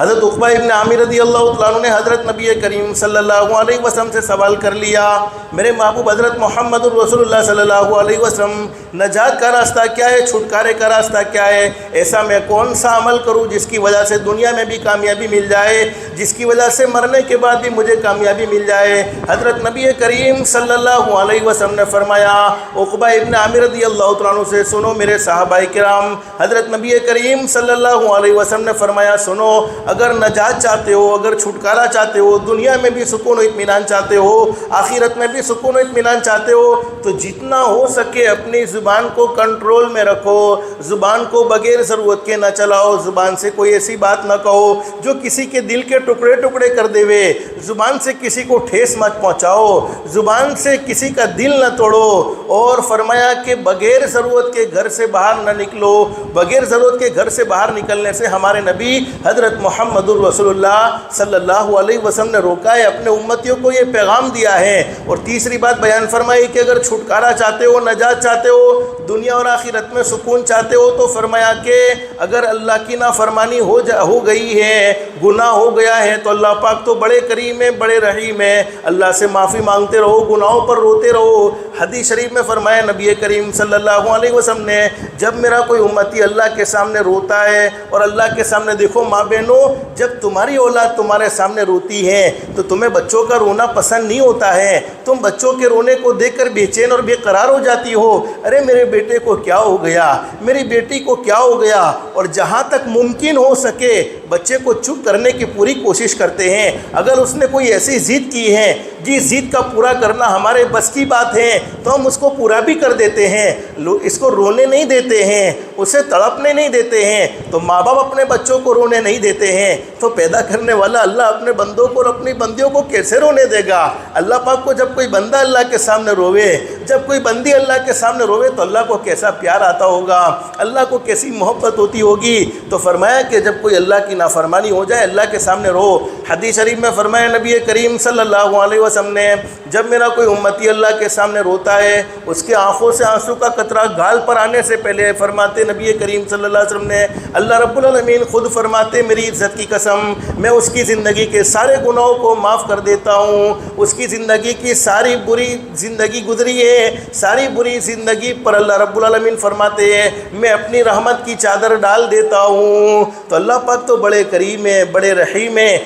حضرت عقبہ ابن عامر رضی اللہ تعالیٰ عنہ نے حضرت نبی کریم صلی اللہ علیہ وسلم سے سوال کر لیا، میرے محبوب حضرت محمد الرسول اللہ صلی اللہ علیہ وسلم، نجات کا راستہ کیا ہے، چھٹکارے کا راستہ کیا ہے؟ ایسا میں کون سا عمل کروں جس کی وجہ سے دنیا میں بھی کامیابی مل جائے، جس کی وجہ سے مرنے کے بعد بھی مجھے کامیابی مل جائے؟ حضرت نبی کریم صلی اللہ علیہ وسلم نے فرمایا، عقبہ ابن عامر رضی اللہ تعالیٰ عنہ سے سنو میرے صحابہ کرام، حضرت نبی کریم صلی اللہ علیہ وسلم نے فرمایا، سنو، اگر نجات چاہتے ہو، اگر چھٹکارا چاہتے ہو، دنیا میں بھی سکون و اطمینان چاہتے ہو، آخرت میں بھی سکون و اطمینان چاہتے ہو، تو جتنا ہو سکے اپنی زبان کو کنٹرول میں رکھو، زبان کو بغیر ضرورت کے نہ چلاؤ، زبان سے کوئی ایسی بات نہ کہو جو کسی کے دل کے ٹکڑے ٹکڑے کر دے، زبان سے کسی کو ٹھیس مت پہنچاؤ، زبان سے کسی کا دل نہ توڑو، اور فرمایا کہ بغیر ضرورت کے گھر سے باہر نہ نکلو۔ بغیر ضرورت کے گھر سے باہر نکلنے سے ہمارے نبی حضرت محمد الرسول اللہ صلی اللہ علیہ وسلم نے روکا ہے، اپنے امتیوں کو یہ پیغام دیا ہے۔ اور تیسری بات بیان فرمائی کہ اگر چھٹکارا چاہتے ہو، نجات چاہتے ہو، دنیا اور آخرت میں سکون چاہتے ہو، تو فرمایا کہ اگر اللہ کی نافرمانی ہو گئی ہے، گناہ ہو گیا ہے، تو اللہ پاک تو بڑے کریم ہے، بڑے رحیم ہے، اللہ سے معافی مانگتے رہو، گناہوں پر روتے رہو۔ حدیث شریف میں فرمایا نبی کریم صلی اللہ علیہ وسلم نے، جب میرا کوئی امتی اللہ کے سامنے روتا ہے، اور اللہ کے سامنے دیکھو ماں بہنوں، جب تمہاری اولاد تمہارے سامنے روتی ہے تو تمہیں بچوں کا رونا پسند نہیں ہوتا ہے، تم بچوں کے رونے کو دیکھ کر بے چین اور بے قرار ہو جاتی ہو، ارے میرے بیٹے کو کیا ہو گیا، میری بیٹی کو کیا ہو گیا، اور جہاں تک ممکن ہو سکے بچے کو چپ کرنے کی پوری کوشش کرتے ہیں۔ اگر اس نے کوئی ایسی ضد کی ہے جس ضد کا پورا کرنا ہمارے بس کی بات ہے تو ہم اس کو پورا بھی کر دیتے ہیں، اس کو رونے نہیں دیتے ہیں، اسے تڑپنے نہیں دیتے ہیں۔ تو ماں باپ اپنے بچوں کو رونے نہیں دیتے ہیں تو پیدا کرنے والا اللہ اپنے بندوں کو اور اپنی بندیوں کو کیسے رونے دے گا؟ اللہ پاک کو جب کوئی بندہ اللہ کے سامنے روے، جب کوئی بندی اللہ کے سامنے روے تو اللہ کو کیسا پیار آتا ہوگا، اللہ کو کیسی محبت ہوتی ہوگی۔ تو فرمایا کہ جب کوئی اللہ کی نافرمانی ہو جائے اللہ کے سامنے رو۔ حدیث شریف میں فرمایا نبی کریم صلی اللہ علیہ وسلم نے، جب میرا کوئی امتی اللہ کے سامنے روتا ہے، اس کے آنکھوں سے آنسو کا قطرہ گال پر آنے سے پہلے فرماتے نبی کریم صلی اللہ علیہ وسلم نے، اللہ رب العالمین خود فرماتے میری عزت کی قسم، میں اس کی زندگی کے سارے گناہوں کو معاف کر دیتا ہوں، اس کی زندگی کی ساری بری زندگی گزری ہے، ساری بری زندگی پر اللہ رب العالمین فرماتے ہیں میں اپنی رحمت کی چادر ڈال دیتا ہوں۔ تو اللہ پاک تو بڑے کریم ہے، بڑے رحیم ہے۔